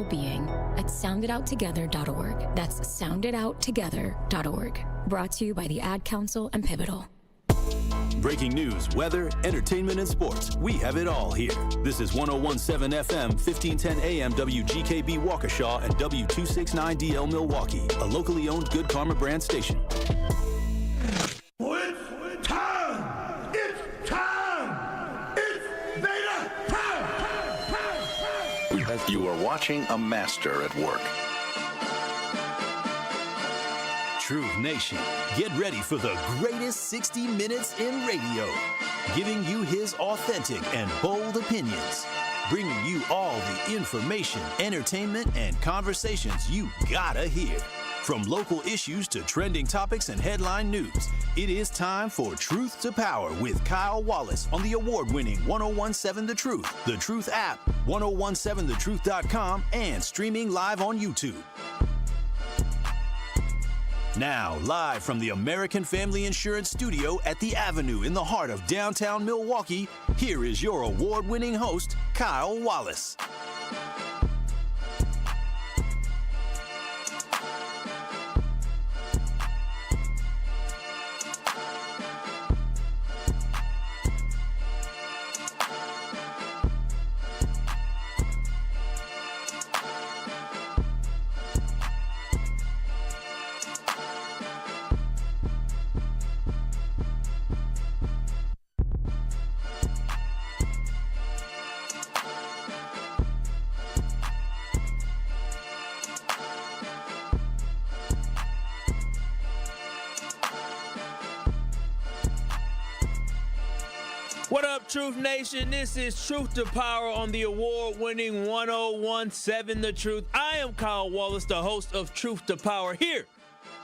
well-being at soundidouttogether.org. That's soundidouttogether.org. Brought to you by the Ad Council and Pivotal. Breaking news, weather, entertainment, and sports. We have it all here. This is 1017 FM, 1510 AM, WGKB Waukesha, and W269DL Milwaukee, a locally owned Good Karma brand station. It's time! It's time! It's Beta time! You are watching a master at work. Truth Nation, get ready for the greatest 60 minutes in radio, giving you his authentic and bold opinions, bringing you all the information, entertainment, and conversations you gotta hear. From local issues to trending topics and headline news, it is time for Truth to Power with Kyle Wallace on the award-winning 1017 The Truth, The Truth app, 1017thetruth.com, and streaming live on YouTube. Now, live from the American Family Insurance Studio at the Avenue in the heart of downtown Milwaukee, here is your award-winning host, Kyle Wallace. What up, Truth Nation? This is Truth to Power on the award-winning 1017 The Truth. I am Kyle Wallace, the host of Truth to Power here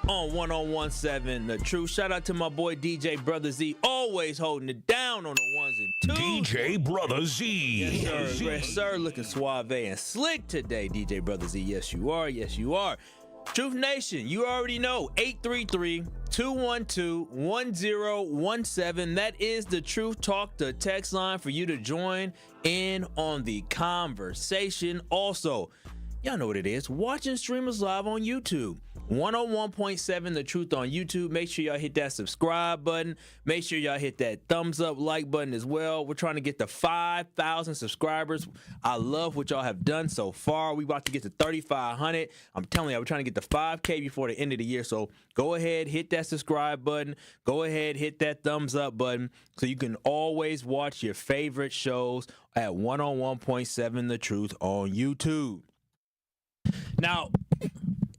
on 1017 The Truth. Shout out to my boy DJ Brother Z, always holding it down on the ones and twos. DJ Brother Z. Yes, sir. Yes, sir. Looking suave and slick today, DJ Brother Z. Yes, you are. Yes, you are. Truth Nation, you already know, 833-212-1017. That is the Truth Talk, the text line for you to join in on the conversation. Also, y'all know what it is. Watch and stream us live on YouTube. 101.7 The Truth on YouTube. Make sure y'all hit that subscribe button. Make sure y'all hit that thumbs up like button as well. We're trying to get to 5,000 subscribers. I love what y'all have done so far. We about to get to 3,500. I'm telling you, we're trying to get to 5K before the end of the year. So go ahead, hit that subscribe button. Go ahead, hit that thumbs up button so you can always watch your favorite shows at 101.7 The Truth on YouTube. Now,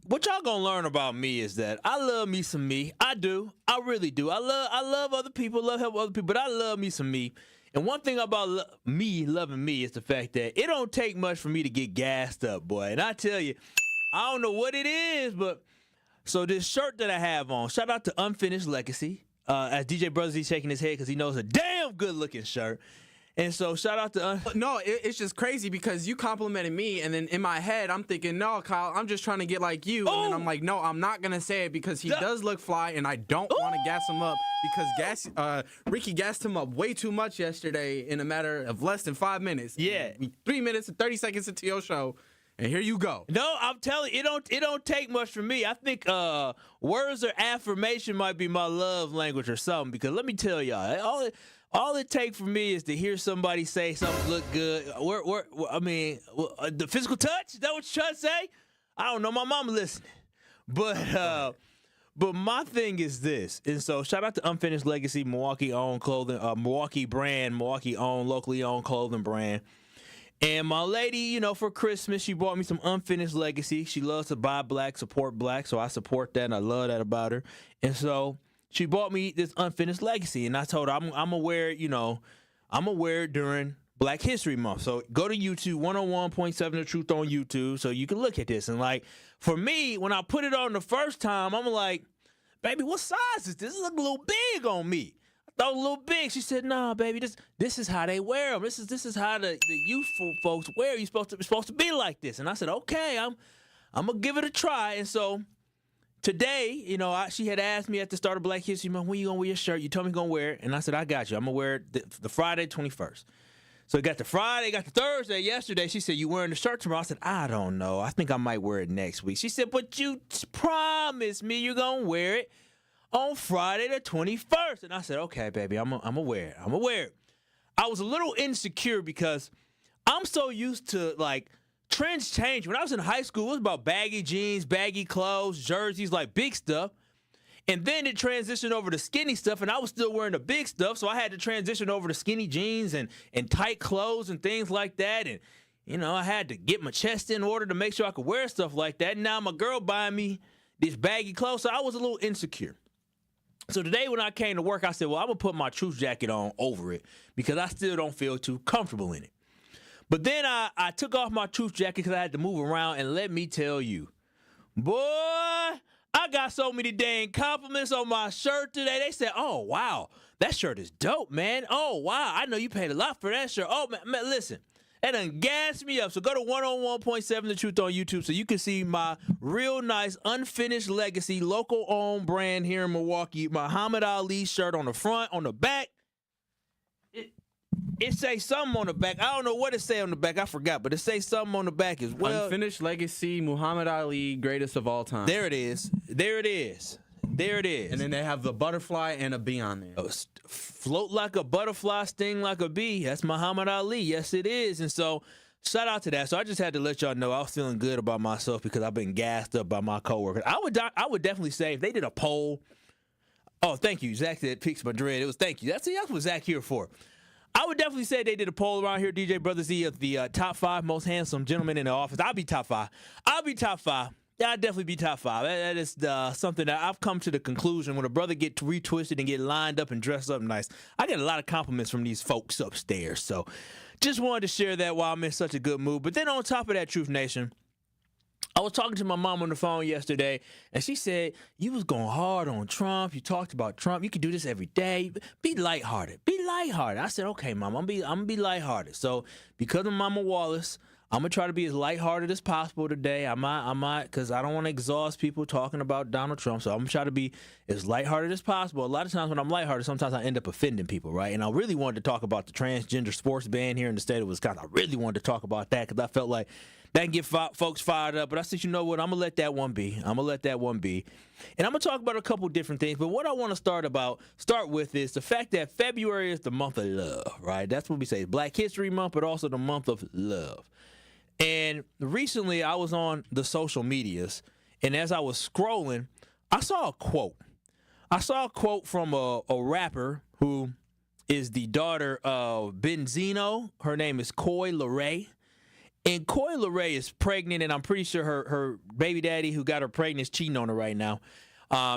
what y'all gonna learn about me is that I love me some me. I do. I really do. I love other people, love help other people, but I love me some me. And one thing about me loving me is the fact that it don't take much for me to get gassed up, boy. And I tell you, I don't know what it is, but so this shirt that I have on, shout out to Unfinished Legacy, as DJ Brother Z shaking his head because he knows a damn good looking shirt. And so shout out to No, it's just crazy because you complimented me, and then in my head I'm thinking, no, Kyle, I'm just trying to get like you. And then I'm like, no, I'm not gonna say it because he does look fly, and I don't want to gas him up because Ricky gassed him up way too much yesterday in a matter of less than 5 minutes. Yeah, 3 minutes and 30 seconds into your show. And here you go. No, I'm telling you, it don't take much from me. I think words of affirmation might be my love language or something. Because let me tell y'all, all it takes for me is to hear somebody say something look good. The physical touch. Is that what you're trying to say? I don't know. My mama listening, but my thing is this. And so shout out to Unfinished Legacy, Milwaukee owned clothing, Milwaukee brand, Milwaukee owned, locally owned clothing brand. And my lady, for Christmas, she bought me some Unfinished Legacy. She loves to buy black, support black, so I support that, and I love that about her. And so she bought me this Unfinished Legacy, and I told her I'm gonna wear it, I'm gonna wear it during Black History Month. So go to YouTube, 101.7 The Truth on YouTube, so you can look at this. And like, for me, when I put it on the first time, I'm like, baby, what size is this? This look a little big on me. Thought a little big. She said, "Nah, baby, this is how they wear them. This is how the youthful folks wear. It's supposed to be like this." And I said, "Okay, I'm gonna give it a try." And so today, she had asked me at the start of Black History Month, "When you gonna wear your shirt?" You told me you're gonna wear it, and I said, "I got you. I'm gonna wear it the Friday 21st." So it got the Friday, got the Thursday. Yesterday, she said, you wearing the shirt tomorrow? I said, I don't know. I think I might wear it next week. She said, but you promised me you're going to wear it on Friday the 21st. And I said, okay, baby, I'm going to wear it. I'm going to wear it. I was a little insecure because I'm so used to, like, trends change. When I was in high school, it was about baggy jeans, baggy clothes, jerseys, like big stuff. And then it transitioned over to skinny stuff, and I was still wearing the big stuff, so I had to transition over to skinny jeans and tight clothes and things like that. And, you know, I had to get my chest in order to make sure I could wear stuff like that. And now my girl buying me these baggy clothes, so I was a little insecure. So today when I came to work, I said, well, I'm going to put my truce jacket on over it because I still don't feel too comfortable in it. But then I took off my truce jacket because I had to move around, and let me tell you, boy, I got so many dang compliments on my shirt today. They said, oh, wow, that shirt is dope, man. Oh, wow, I know you paid a lot for that shirt. Oh, man, listen, that done gassed me up. So go to 101.7 The Truth on YouTube so you can see my real nice, unfinished legacy, local-owned brand here in Milwaukee, Muhammad Ali shirt on the front, on the back. It say something on the back. I don't know what it say on the back. I forgot, but it say something on the back as well. Unfinished legacy, Muhammad Ali, greatest of all time. There it is. There it is. There it is. And then they have the butterfly and a bee on there. Float like a butterfly, sting like a bee. That's Muhammad Ali. Yes, it is. And so, shout out to that. So I just had to let y'all know I was feeling good about myself because I've been gassed up by my coworkers. I would definitely say if they did a poll. Oh, thank you. Zach said Peaks Madrid. It was thank you. That's what Zach here for. I would definitely say they did a poll around here, DJ Brother Z, of the top 5 most handsome gentlemen in the office. I'll be top 5. Yeah, I'd definitely be top 5. That is something that I've come to the conclusion when a brother get retwisted and get lined up and dressed up nice. I get a lot of compliments from these folks upstairs. So just wanted to share that while I'm in such a good mood. But then on top of that, Truth Nation, I was talking to my mom on the phone yesterday, and she said, you was going hard on Trump. You talked about Trump. You could do this every day. Be lighthearted. Be lighthearted. I said, okay, Mom, I'm gonna be lighthearted. So because of Mama Wallace, I'm going to try to be as lighthearted as possible today. I might, because I don't want to exhaust people talking about Donald Trump. So I'm going to try to be as lighthearted as possible. A lot of times when I'm lighthearted, sometimes I end up offending people, right? And I really wanted to talk about the transgender sports ban here in the state of Wisconsin. I really wanted to talk about that because I felt like that can get folks fired up. But I said, you know what? I'm going to let that one be. And I'm going to talk about a couple different things. But what I want to start with is the fact that February is the month of love, right? That's what we say. Black History Month, but also the month of love. And recently I was on the social medias, and as I was scrolling, I saw a quote. I saw a quote from a rapper who is the daughter of Benzino. Her name is Coi Leray. And Coi Leray is pregnant, and I'm pretty sure her baby daddy who got her pregnant is cheating on her right now.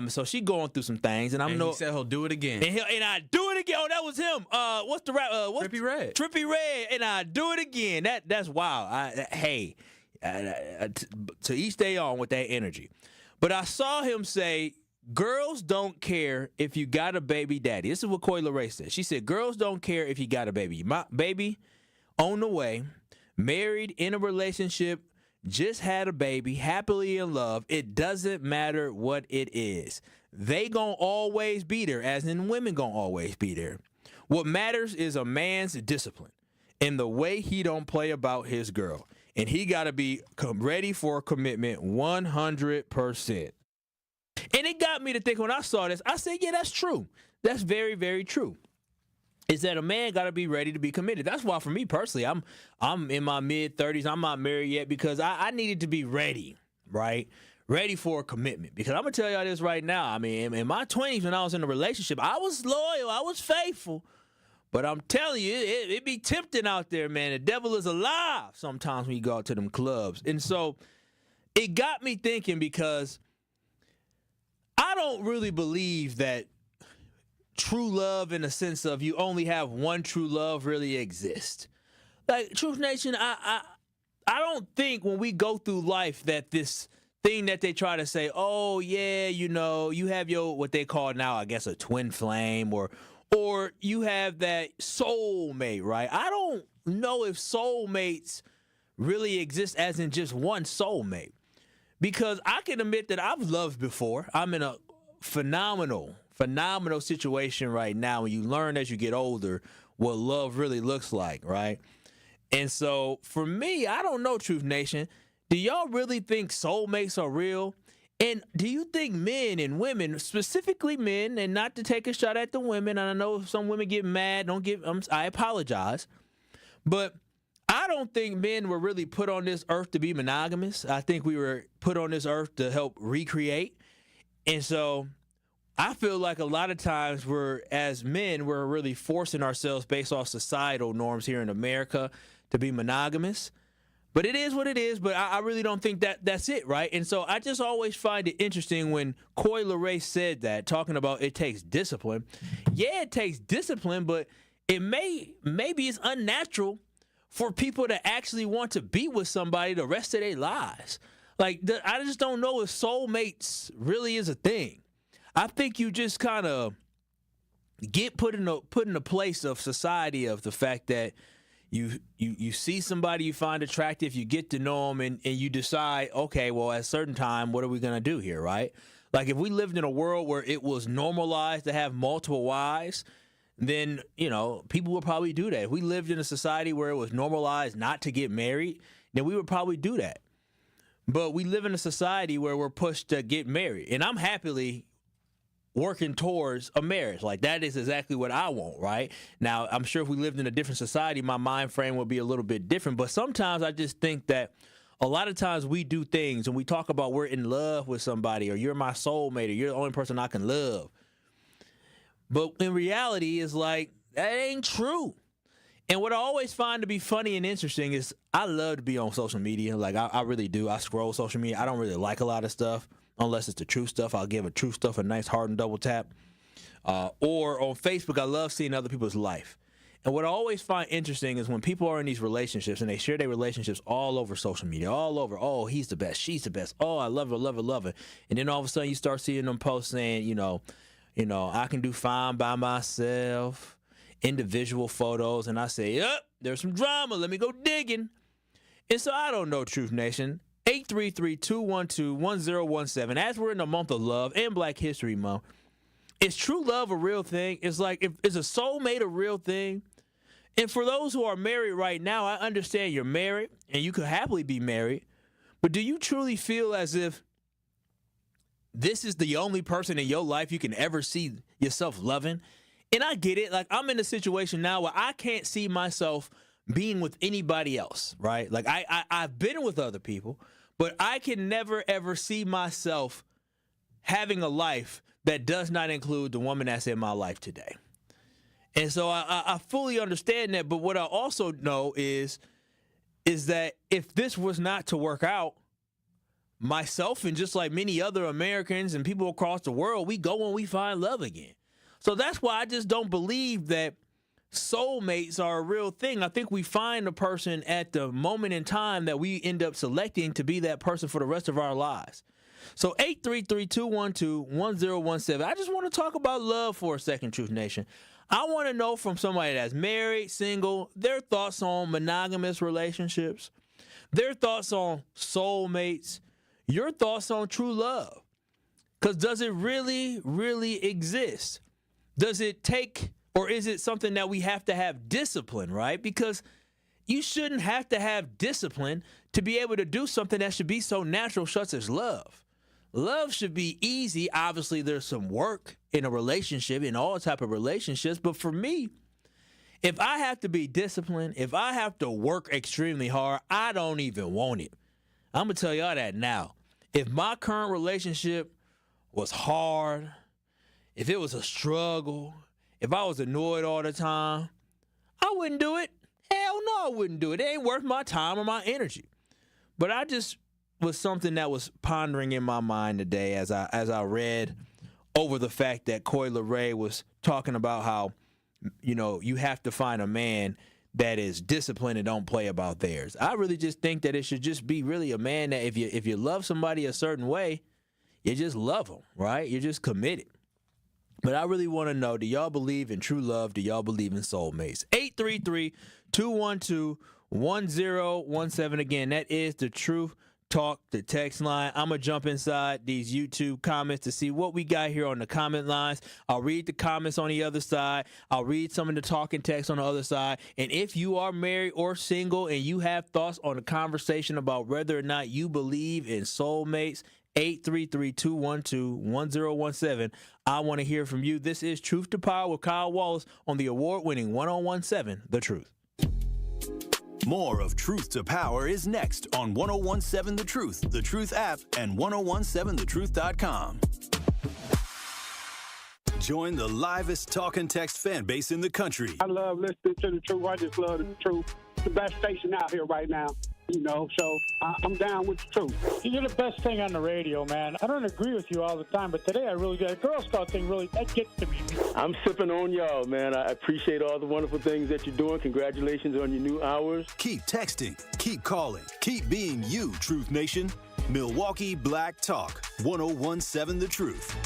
So she going through some things, and he said he'll do it again. And I do it again. Oh, that was him. What's the rap? Trippie Redd. Trippie Redd, and I do it again. That's wild. To each day on with that energy. But I saw him say, girls don't care if you got a baby daddy. This is what Coi Leray said. She said, girls don't care if you got a baby. My baby on the way, married, in a relationship, just had a baby, happily in love. It doesn't matter what it is. They gonna always be there, as in women gonna always be there. What matters is a man's discipline and the way he don't play about his girl. And he gotta be ready for a commitment 100%. And it got me to think when I saw this, I said, yeah, that's true. That's very, very true. Is that a man got to be ready to be committed. That's why for me personally, I'm in my mid-30s. I'm not married yet because I needed to be ready, right? Ready for a commitment. Because I'm going to tell y'all this right now. I mean, in my 20s when I was in a relationship, I was loyal. I was faithful. But I'm telling you, it be tempting out there, man. The devil is alive sometimes when you go out to them clubs. And so it got me thinking because I don't really believe that true love in the sense of you only have one true love really exists. Like, Truth Nation, I don't think when we go through life that this thing that they try to say, oh, yeah, you know, you have your, what they call now, I guess, a twin flame, or you have that soulmate, right? I don't know if soulmates really exist as in just one soulmate. Because I can admit that I've loved before. I'm in a phenomenal situation right now, and you learn as you get older what love really looks like, right? And so for me, I don't know, Truth Nation. Do y'all really think soulmates are real? And do you think men and women, specifically men, and not to take a shot at the women, and I know some women get mad, I apologize, but I don't think men were really put on this earth to be monogamous. I think we were put on this earth to help recreate. And so I feel like a lot of times as men, we're really forcing ourselves based off societal norms here in America to be monogamous. But it is what it is, but I really don't think that's it, right? And so I just always find it interesting when Coi Leray said that, talking about it takes discipline. Yeah, it takes discipline, but maybe it's unnatural for people to actually want to be with somebody the rest of their lives. Like, I just don't know if soulmates really is a thing. I think you just kind of get put in a place of society of the fact that you see somebody you find attractive, you get to know them, and you decide, okay, well, at a certain time, what are we going to do here, right? Like, if we lived in a world where it was normalized to have multiple wives, then, people would probably do that. If we lived in a society where it was normalized not to get married, then we would probably do that. But we live in a society where we're pushed to get married. And I'm happily working towards a marriage. Like, that is exactly what I want, right? Now, I'm sure if we lived in a different society, my mind frame would be a little bit different. But sometimes I just think that a lot of times we do things and we talk about we're in love with somebody, or you're my soulmate, or you're the only person I can love. But in reality, it's like, that ain't true. And what I always find to be funny and interesting is I love to be on social media. Like, I really do. I scroll social media. I don't really like a lot of stuff unless it's the true stuff. I'll give a true stuff a nice hard and double tap. Or on Facebook, I love seeing other people's life. And what I always find interesting is when people are in these relationships and they share their relationships all over social media, all over, oh, he's the best, she's the best, oh, I love her, love her, love her. And then all of a sudden you start seeing them post saying, I can do fine by myself, individual photos, and I say, yep, there's some drama. Let me go digging. And so I don't know, Truth Nation. 833-212-1017. As we're in the month of love and Black History Month, is true love a real thing? It's like, is a soulmate a real thing? And for those who are married right now, I understand you're married and you could happily be married, but do you truly feel as if this is the only person in your life you can ever see yourself loving? And I get it. Like, I'm in a situation now where I can't see myself being with anybody else, right? Like, I've been with other people, but I can never, ever see myself having a life that does not include the woman that's in my life today. And so I fully understand that. But what I also know is that if this was not to work out, myself and just like many other Americans and people across the world, we go and we find love again. So that's why I just don't believe that soulmates are a real thing. I think we find a person at the moment in time that we end up selecting to be that person for the rest of our lives. So 833-212-1017. I just want to talk about love for a second, Truth Nation. I want to know from somebody that's married, single, their thoughts on monogamous relationships, their thoughts on soulmates, your thoughts on true love. Because does it really, really exist? Does it take, or is it something that we have to have discipline, right? Because you shouldn't have to have discipline to be able to do something that should be so natural, such as love. Love should be easy. Obviously, there's some work in a relationship, in all type of relationships. But for me, if I have to be disciplined, if I have to work extremely hard, I don't even want it. I'm going to tell y'all that now. If my current relationship was hard, if it was a struggle, if I was annoyed all the time, I wouldn't do it. Hell no, I wouldn't do it. It ain't worth my time or my energy. But I just was something that was pondering in my mind today as I read over the fact that Coi Leray was talking about how, you have to find a man that is disciplined and don't play about theirs. I really just think that it should just be really a man that if you love somebody a certain way, you just love them, right? You're just committed. But I really want to know, do y'all believe in true love? Do y'all believe in soulmates? 833-212-1017. Again, that is the Truth Talk, the text line. I'm going to jump inside these YouTube comments to see what we got here on the comment lines. I'll read the comments on the other side. I'll read some of the talking text on the other side. And if you are married or single and you have thoughts on the conversation about whether or not you believe in soulmates, 833-212-1017. I want to hear from you. This is Truth to Power with Kyle Wallace on the award-winning 1017 The Truth. More of Truth to Power is next on 1017 The Truth, The Truth app, and 1017thetruth.com. Join the livest talk and text fan base in the country. I love listening to the truth. I just love the truth. It's the best station out here right now. So I'm down with the truth. You're the best thing on the radio, man. I don't agree with you all the time, but today I really did. The Girl Scout thing that gets to me. I'm sipping on y'all, man. I appreciate all the wonderful things that you're doing. Congratulations on your new hours. Keep texting, keep calling, keep being you, Truth Nation. Milwaukee Black Talk, 1017 The Truth.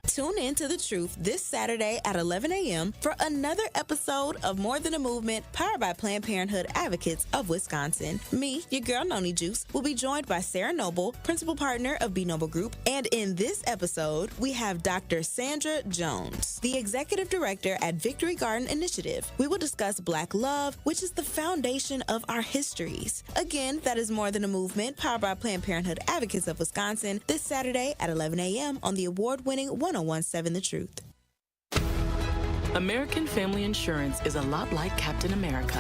Tune in to The Truth this Saturday at 11 a.m. for another episode of More Than a Movement, powered by Planned Parenthood Advocates of Wisconsin. Me, your girl Noni Juice, will be joined by Sarah Noble, principal partner of B Noble Group. And in this episode, we have Dr. Sandra Jones, the executive director at Victory Garden Initiative. We will discuss Black love, which is the foundation of our histories. Again, that is More Than a Movement, powered by Planned Parenthood Advocates of Wisconsin, this Saturday at 11 a.m. on the award-winning 1017 The Truth. American Family Insurance is a lot like Captain America.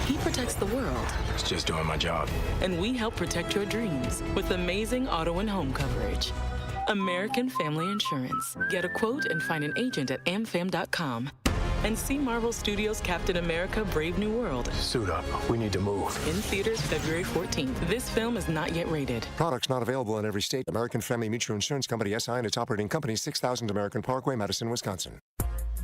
He protects the world. It's just doing my job. And we help protect your dreams with amazing auto and home coverage. American Family Insurance. Get a quote and find an agent at amfam.com. And see Marvel Studios' Captain America: Brave New World. Suit up. We need to move. In theaters February 14th. This film is not yet rated. Products not available in every state. American Family Mutual Insurance Company, SI, and its operating company, 6000 American Parkway, Madison, Wisconsin.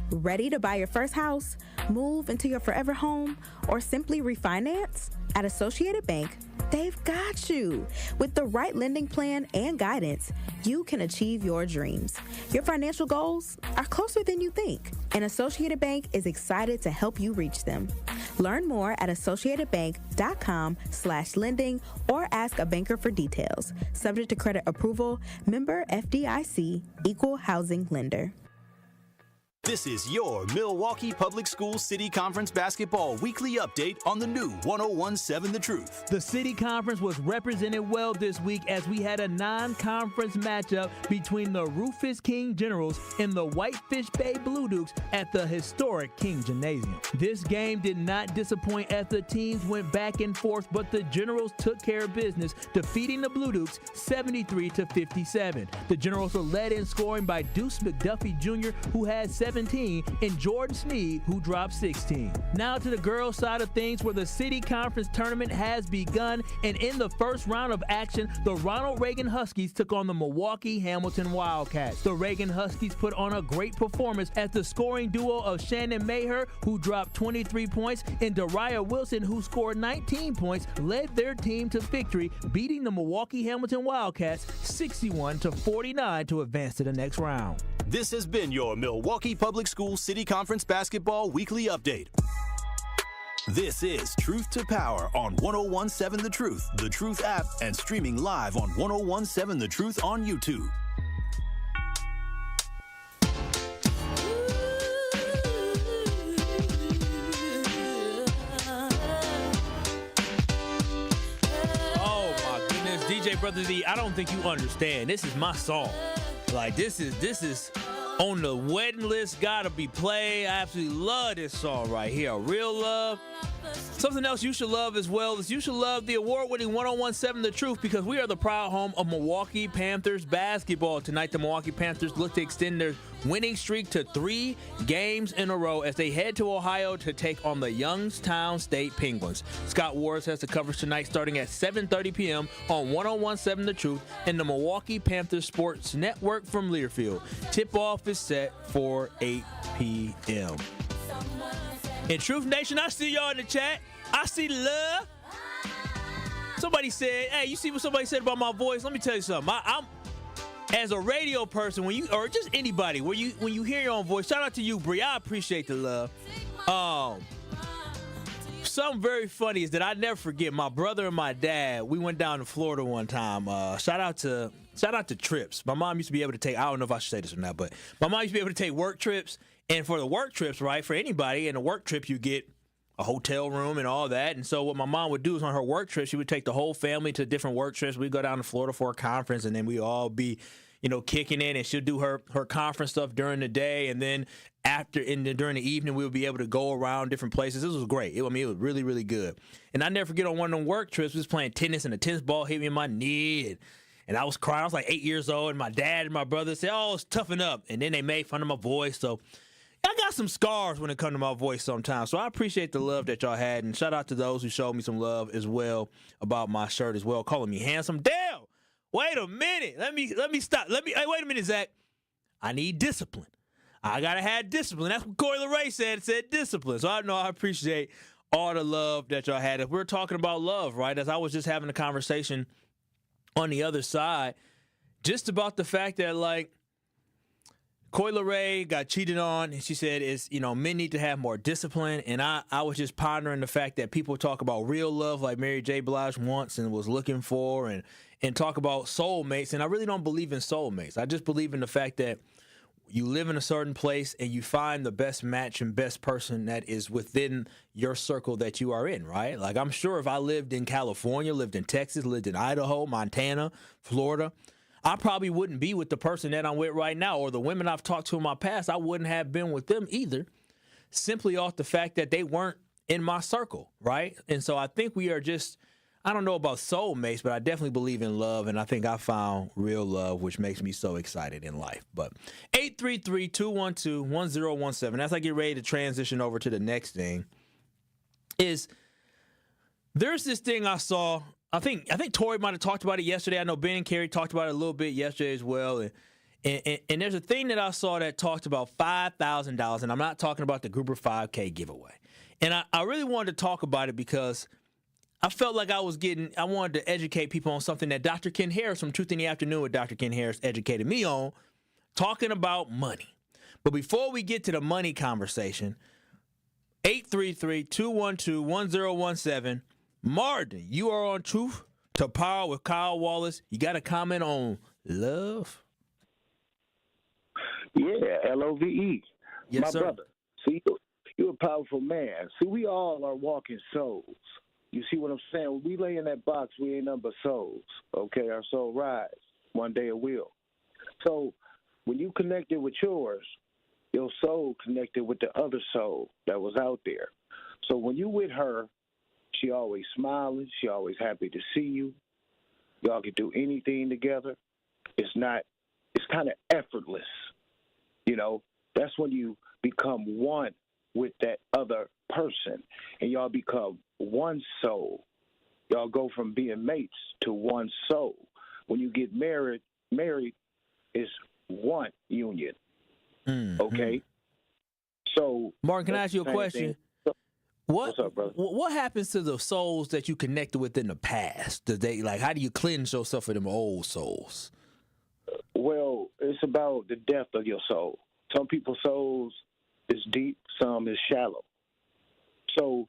Ready to buy your first house, move into your forever home, or simply refinance? At Associated Bank, they've got you. With the right lending plan and guidance, you can achieve your dreams. Your financial goals are closer than you think, and Associated Bank is excited to help you reach them. Learn more at associatedbank.com/lending or ask a banker for details. Subject to credit approval, member FDIC, equal housing lender. This is your Milwaukee Public Schools City Conference basketball weekly update on the new 1017 The Truth. The City Conference was represented well this week as we had a non-conference matchup between the Rufus King Generals and the Whitefish Bay Blue Dukes at the historic King Gymnasium. This game did not disappoint as the teams went back and forth, but the Generals took care of business, defeating the Blue Dukes 73-57. The Generals were led in scoring by Deuce McDuffie Jr., who had 17, and Jordan Sneed, who dropped 16. Now to the girls' side of things, where the City Conference tournament has begun, and in the first round of action, the Ronald Reagan Huskies took on the Milwaukee Hamilton Wildcats. The Reagan Huskies put on a great performance as the scoring duo of Shannon Maher, who dropped 23 points, and Dariah Wilson, who scored 19 points, led their team to victory, beating the Milwaukee Hamilton Wildcats 61-49 to advance to the next round. This has been your Milwaukee Public Schools City Conference basketball weekly update. This is Truth to Power on 1017 The Truth app, and streaming live on 1017 The Truth on YouTube. Oh my goodness, DJ Brother D, I don't think you understand. This is my song. Like, this is on the wedding list, gotta be played. I absolutely love this song right here. Real Love. Something else you should love as well is you should love the award-winning 1017 The Truth, because we are the proud home of Milwaukee Panthers basketball. Tonight, the Milwaukee Panthers look to extend their winning streak to 3 games in a row as they head to Ohio to take on the Youngstown State Penguins. Scott Wars has the coverage tonight starting at 7:30 p.m. on 1017 The Truth and the Milwaukee Panthers Sports Network from Learfield. Tip-off is set for 8 p.m. In Truth Nation, I see y'all in the chat. I see the love. Somebody said, hey, you see what somebody said about my voice? Let me tell you something. I'm as a radio person, when you, or just anybody, when you hear your own voice, shout out to you, Bree. I appreciate the love. something very funny is that I never forget. My brother and my dad, we went down to Florida one time. Shout out to trips. My mom used to be able to take. I don't know if I should say this or not, but my mom used to be able to take work trips. And for the work trips, right, for anybody in a work trip, you get a hotel room and all that. And so what my mom would do is on her work trip, she would take the whole family to different work trips. We'd go down to Florida for a conference, and then we'd all be, kicking in, and she'll do her conference stuff during the day. And then during the evening, we would be able to go around different places. This was great. It was really, really good. And I never forget on one of them work trips, we was playing tennis, and a tennis ball hit me in my knee. And I was crying. I was like 8 years old, and my dad and my brother said, "Oh, it's toughen up." And then they made fun of my voice. So I got some scars when it comes to my voice sometimes. So I appreciate the love that y'all had. And shout out to those who showed me some love as well about my shirt as well, calling me handsome. Damn! Wait a minute. Let me stop. Hey, wait a minute, Zach. I need discipline. I got to have discipline. That's what Corey LeRae said. It said discipline. So I appreciate all the love that y'all had. If we're talking about love, right, as I was just having a conversation on the other side, just about the fact that, like, Coy LeRae got cheated on, and she said, men need to have more discipline. And I was just pondering the fact that people talk about real love like Mary J. Blige wants and was looking for, and talk about soulmates. And I really don't believe in soulmates. I just believe in the fact that you live in a certain place and you find the best match and best person that is within your circle that you are in, right? Like, I'm sure if I lived in California, lived in Texas, lived in Idaho, Montana, Florida, I probably wouldn't be with the person that I'm with right now, or the women I've talked to in my past, I wouldn't have been with them either, simply off the fact that they weren't in my circle, right? And so I think we are just, I don't know about soulmates, but I definitely believe in love, and I think I found real love, which makes me so excited in life. But 833-212-1017, as I get ready to transition over to the next thing, is there's this thing I saw. I think Tori might have talked about it yesterday. I know Ben and Carrie talked about it a little bit yesterday as well. And there's a thing that I saw that talked about $5,000, and I'm not talking about the Grouper 5K giveaway. And I really wanted to talk about it because I felt like I wanted to educate people on something that Dr. Ken Harris from Truth in the Afternoon with Dr. Ken Harris educated me on, talking about money. But before we get to the money conversation, 833-212-1017, Martin, you are on Truth to Power with Kyle Wallace. You got a comment on love? Yeah, LOVE. Yes, my sir. brother. See, you're a powerful man. See, we all are walking souls. You see what I'm saying? When we lay in that box, we ain't nothing but souls. Okay, our soul rise. One day it will. So when you connected with yours, your soul connected with the other soul that was out there. So when you with her, she always smiling. She always happy to see you. Y'all can do anything together. It's kind of effortless. That's when you become one with that other person, and y'all become one soul. Y'all go from being mates to one soul. When you get married is one union. Mm-hmm. Okay? So, Martin, can I ask you a question? What's up, brother? What happens to the souls that you connected with in the past? How do you cleanse yourself of them old souls? Well, it's about the depth of your soul. Some people's souls is deep, some is shallow. So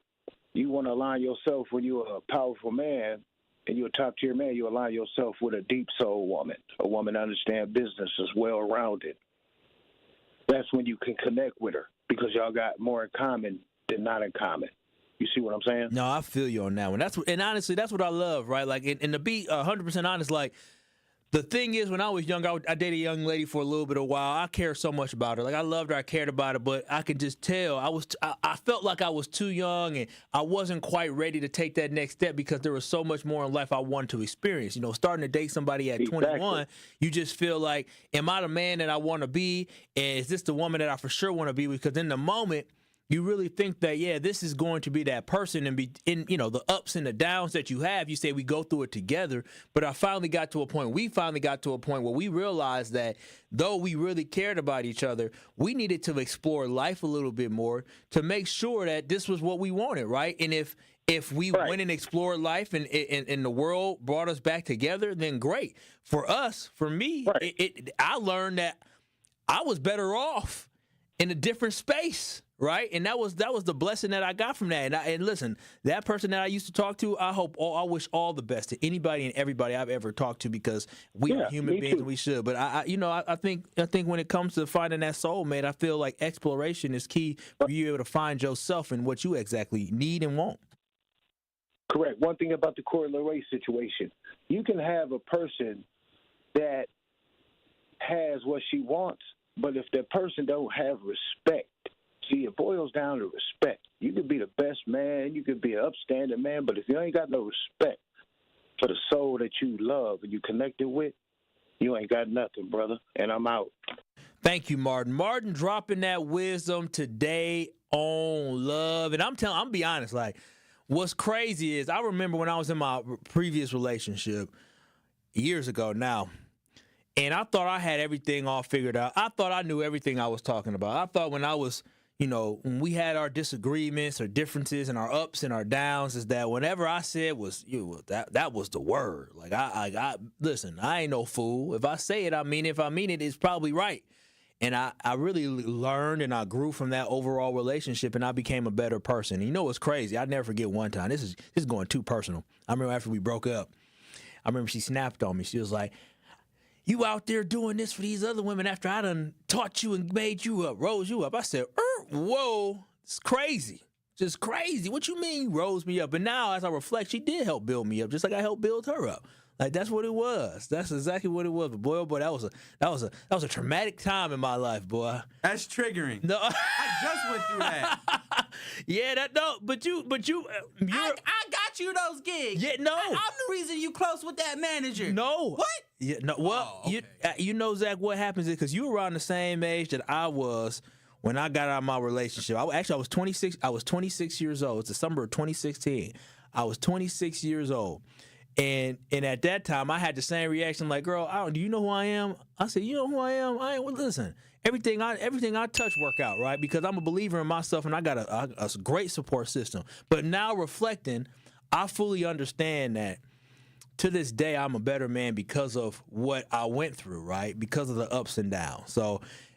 you want to align yourself when you're a powerful man and you're a top-tier man, you align yourself with a deep soul woman, a woman that understands business, is well-rounded. That's when you can connect with her because y'all got more in common than not in common. You see what I'm saying? No, I feel you on that one. And honestly, that's what I love, right? Like, and to be 100% honest, like, the thing is, when I was young, I dated a young lady for a little bit of a while. I cared so much about her. Like, I loved her, I cared about her, but I could just tell I felt like I was too young and I wasn't quite ready to take that next step because there was so much more in life I wanted to experience. Starting to date somebody at 21, you just feel like, am I the man that I want to be? And is this the woman that I for sure want to be? Because in the moment, you really think that, yeah, this is going to be that person, and be in, the ups and the downs that you have. You say we go through it together. But we finally got to a point where we realized that though we really cared about each other, we needed to explore life a little bit more to make sure that this was what we wanted, right? And if we went and explored life and the world brought us back together, then great. For me, I learned that I was better off in a different space, right? And that was the blessing that I got from that. And listen, that person that I used to talk to, I wish all the best to anybody and everybody I've ever talked to, because we are human beings and we should. But I think when it comes to finding that soulmate, I feel like exploration is key for you able to find yourself and what you exactly need and want. Correct. One thing about the Corey LeRae situation, you can have a person that has what she wants, but if that person don't have respect, see, it boils down to respect. You could be the best man, you could be an upstanding man, but if you ain't got no respect for the soul that you love and you connected with, you ain't got nothing, brother. And I'm out. Thank you, Martin. Martin dropping that wisdom today on love. And I'm be honest, like, what's crazy is I remember when I was in my previous relationship years ago now, and I thought I had everything all figured out. I thought I knew everything I was talking about. I thought when I was, when we had our disagreements or differences and our ups and our downs, is that whenever I said that was the word. Like I listen, I ain't no fool. If I say it, I mean it. If I mean it, it's probably right. And I really learned and I grew from that overall relationship, and I became a better person. And you know what's crazy? I never forget one time. This is going too personal. I remember after we broke up, I remember she snapped on me. She was like, "You out there doing this for these other women after I done taught you and made you up, rose you up." I said, whoa, it's crazy. Just crazy. What you mean you rose me up? And now as I reflect, she did help build me up, just like I helped build her up. Like, that's what it was. That's exactly what it was. But boy, oh boy, that was a traumatic time in my life, boy. That's triggering. No, I just went through that. Yeah, but you, I got you those gigs. Yeah, no. I'm the reason you close with that manager. No. What? Yeah, no. Well, okay. you know, Zach, what happens is because you were around the same age that I was when I got out of my relationship. I was 26. I was 26 years old. It's December of 2016. I was 26 years old. And at that time, I had the same reaction, like, girl, do you know who I am? I said, you know who I am? Listen, everything I touch work out, right? Because I'm a believer in myself, and I got a great support system. But now reflecting, I fully understand that to this day, I'm a better man because of what I went through, right? Because of the ups and downs.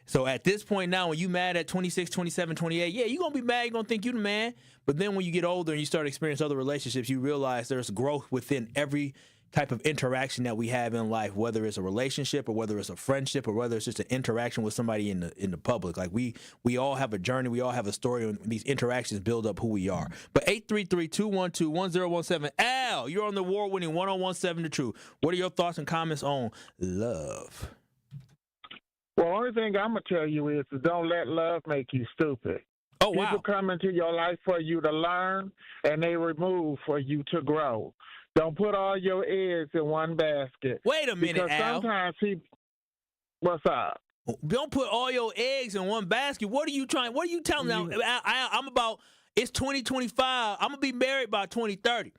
So at this point now, when you mad at 26, 27, 28, yeah, you're going to be mad. You're going to think you the man. But then when you get older and you start experiencing other relationships, you realize there's growth within every type of interaction that we have in life, whether it's a relationship or whether it's a friendship or whether it's just an interaction with somebody in the public. Like we all have a journey. We all have a story, and these interactions build up who we are. But 833-212-1017. Al, you're on the award-winning 1017 The Truth. What are your thoughts and comments on love? Well, only thing I'm going to tell you is don't let love make you stupid. Oh, wow. People come into your life for you to learn, and they remove for you to grow. Don't put all your eggs in one basket. Wait a minute, because Al. Sometimes what's up? Don't put all your eggs in one basket. What are you telling me? I'm about, it's 2025. I'm going to be married by 2030.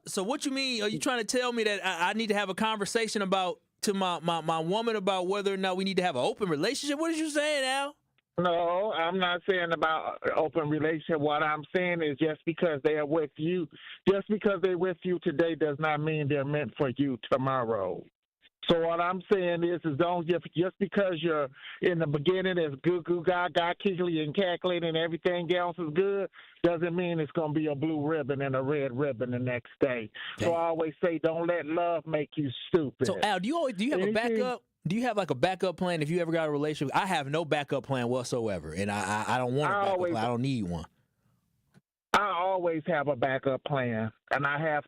So what you mean? Are you trying to tell me that I need to have a conversation to my woman about whether or not we need to have an open relationship? What are you saying, Al? No, I'm not saying about open relationship. What I'm saying is just because they're with you today does not mean they're meant for you tomorrow. So what I'm saying is don't just because you're in the beginning is goo goo gaga, kickly and cackling and everything else is good doesn't mean it's going to be a blue ribbon and a red ribbon the next day. So I always say don't let love make you stupid. So Al, do you have a backup? Do you have like a backup plan if you ever got a relationship? I have no backup plan whatsoever, and I don't want a backup plan. I don't need one. I always have a backup plan, and I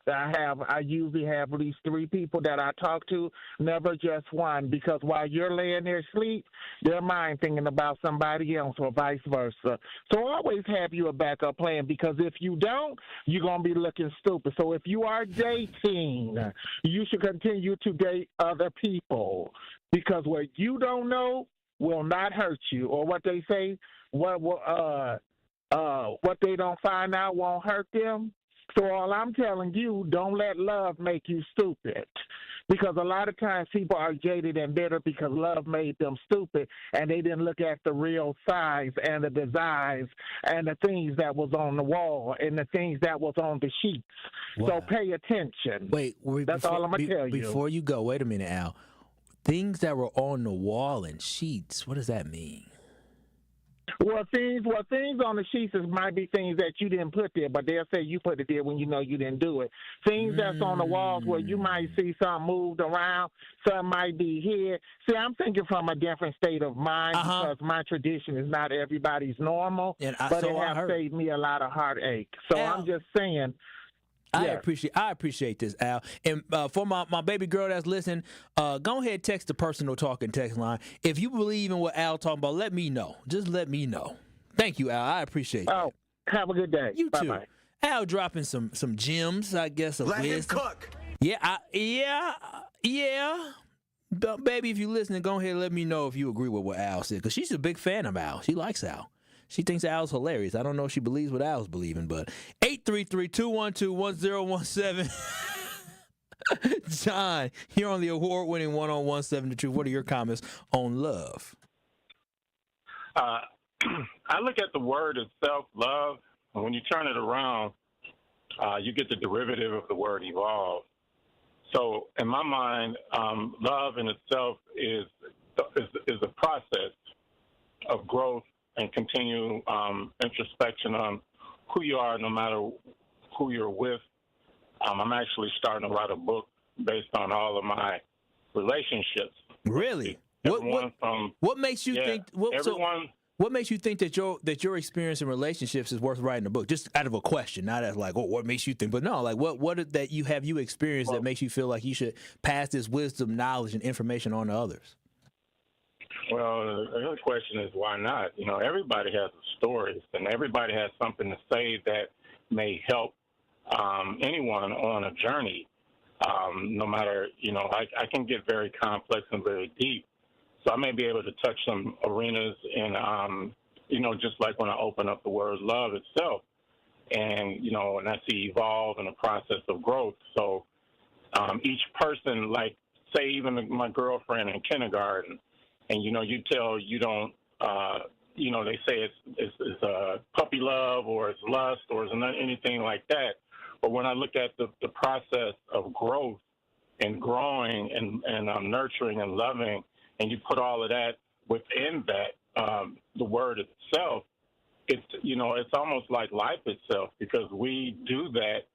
usually have at least 3 people that I talk to, never just one, because while you're laying there asleep, their mind thinking about somebody else or vice versa. So always have you a backup plan, because if you don't, you're going to be looking stupid. So if you are dating, you should continue to date other people, because what you don't know will not hurt you, or what they say, what they don't find out won't hurt them. So all I'm telling you, don't let love make you stupid. Because a lot of times people are jaded and bitter because love made them stupid and they didn't look at the real size and the designs and the things that was on the wall and the things that was on the sheets. Wow. So pay attention. That's all I'm going to tell you. Before you go, wait a minute, Al. Things that were on the wall and sheets, what does that mean? Well, things on the sheets might be things that you didn't put there, but they'll say you put it there when you know you didn't do it. Things that's on the walls where you might see something moved around, something might be here. See, I'm thinking from a different state of mind because my tradition is not everybody's normal, but it has saved me a lot of heartache. So I'm just saying. I appreciate this, Al. And for my baby girl that's listening, go ahead, text the personal talking text line. If you believe in what Al talking about, let me know. Just let me know. Thank you, Al. I appreciate it. Oh, have a good day. You too. Bye-bye. Al dropping some gems, I guess, of Let wisdom. him cook. Yeah. But baby, if you listening, go ahead and let me know if you agree with what Al said, because she's a big fan of Al. She likes Al. She thinks Al's hilarious. I don't know if she believes what Al's believing, but 833-212-1017. John, you're on the award-winning 1017 The Truth. What are your comments on love? I look at the word itself, love, and when you turn it around, you get the derivative of the word evolve. So in my mind, love in itself is a process of growth and continue introspection on who you are, no matter who you're with. I'm actually starting to write a book based on all of my relationships. Really? What makes you think? What makes you think that your experience in relationships is worth writing a book? Just out of a question, not as like, what makes you think? But no, like what that you experienced that makes you feel like you should pass this wisdom, knowledge, and information on to others? Well, the other question is why not? You know, everybody has stories, and everybody has something to say that may help anyone on a journey. No matter, I can get very complex and very deep. So I may be able to touch some arenas in, just like when I open up the word love itself. And, and I see evolve in a process of growth. So each person, like, say even my girlfriend in kindergarten, and, you tell you don't, they say it's puppy love or it's lust or it's not anything like that. But when I look at the process of growth and growing and nurturing and loving, and you put all of that within that, the word itself, it's almost like life itself, because we do that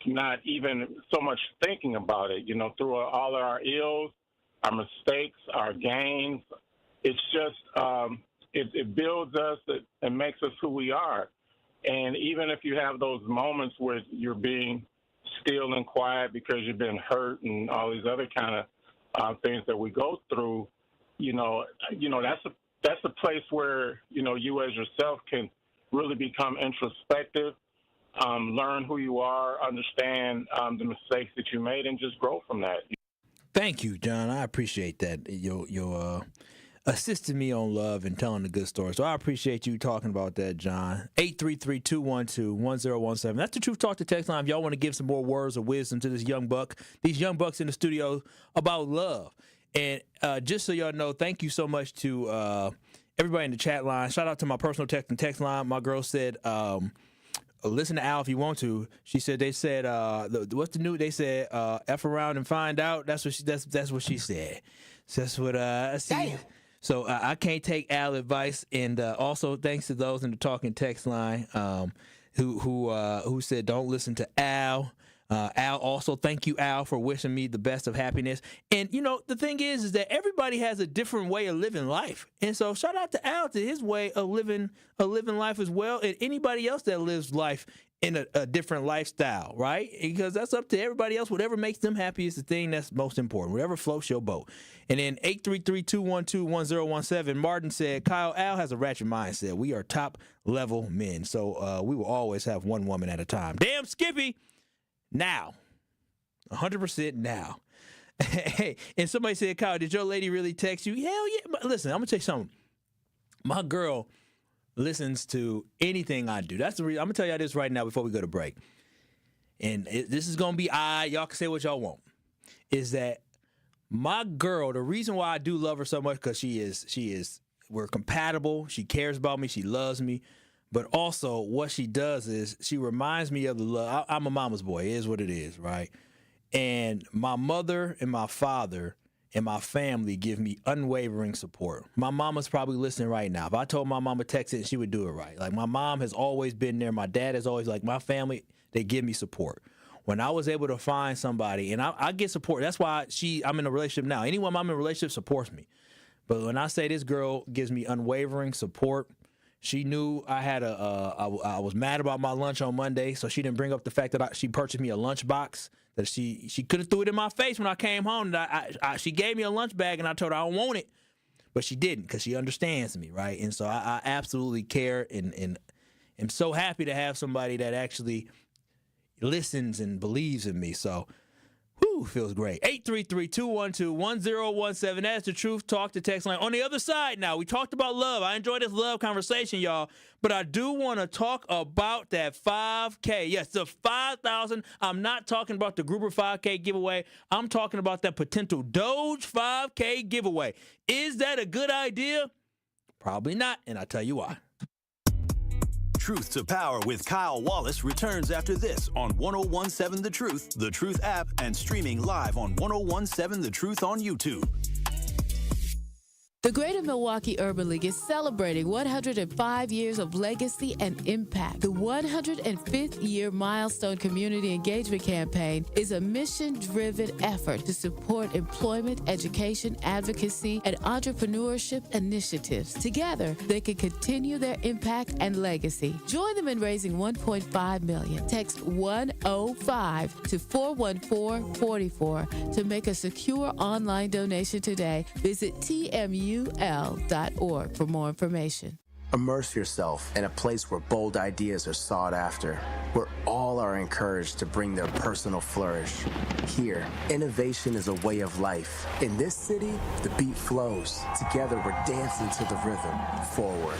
not even so much thinking about it, through all of our ills, our mistakes, our gains. It's just, it builds us, it makes us who we are. And even if you have those moments where you're being still and quiet because you've been hurt and all these other kind of things that we go through, that's a place where, you as yourself can really become introspective, learn who you are, understand the mistakes that you made, and just grow from that. Thank you, John. I appreciate that. Your assisting me on love and telling a good story. So I appreciate you talking about that, John. 833-212-1017. That's the Truth Talk to text line. If y'all want to give some more words of wisdom to this young buck, these young bucks in the studio about love. And just so y'all know, thank you so much to everybody in the chat line. Shout out to my personal text line. My girl said, listen to Al if you want to. She said they said what's the new? They said F around and find out. That's what she said. So that's what I see. Damn. So I can't take Al advice. And also thanks to those in the talking text line who said don't listen to Al. Al, also thank you, Al, for wishing me the best of happiness. And the thing is that everybody has a different way of living life, and so shout out to Al to his way of living life as well, and anybody else that lives life in a different lifestyle, right? Because that's up to everybody else. Whatever makes them happy is the thing that's most important. Whatever floats your boat. And then 833-212-1017. Martin said, Kyle, Al has a ratchet mindset. We are top level men, so we will always have one woman at a time. Damn, Skippy. Now, 100% now. Hey, and somebody said, Kyle, did your lady really text you? Hell yeah. But listen, I'm going to tell you something. My girl listens to anything I do. That's the reason. I'm going to tell y'all this right now before we go to break. And this is going to be y'all can say what y'all want. Is that my girl, the reason why I do love her so much, because we're compatible. She cares about me. She loves me. But also, what she does is she reminds me of the love. I'm a mama's boy. It is what it is, right? And my mother and my father and my family give me unwavering support. My mama's probably listening right now. If I told my mama text it, she would do it right. Like, my mom has always been there. My dad is always like, my family, they give me support. When I was able to find somebody, and I get support. That's why I'm in a relationship now. Anyone I'm in a relationship supports me. But when I say this girl gives me unwavering support, she knew I had I was mad about my lunch on Monday, so she didn't bring up the fact that she purchased me a lunch box. That she could have threw it in my face when I came home. And she gave me a lunch bag, and I told her I don't want it, but she didn't because she understands me, right? And so I absolutely care, and am so happy to have somebody that actually listens and believes in me. So, feels great. 833-212-1017. That's the Truth Talk to text line. On the other side now, we talked about love. I enjoyed this love conversation, y'all. But I do want to talk about that 5K. Yes, the 5,000. I'm not talking about the Gruber 5K giveaway. I'm talking about that potential Doge 5K giveaway. Is that a good idea? Probably not, and I'll tell you why. Truth to Power with Kyle Wallace returns after this on 101.7 The Truth app, and streaming live on 101.7 The Truth on YouTube. The Greater Milwaukee Urban League is celebrating 105 years of legacy and impact. The 105th year milestone community engagement campaign is a mission-driven effort to support employment, education, advocacy, and entrepreneurship initiatives. Together, they can continue their impact and legacy. Join them in raising $1.5 million. Text 105 to 41444 to make a secure online donation today. Visit TMU.org for more information. Immerse yourself in a place where bold ideas are sought after, where all are encouraged to bring their personal flourish. Here, innovation is a way of life. In this city, the beat flows. Together, we're dancing to the rhythm. Forward.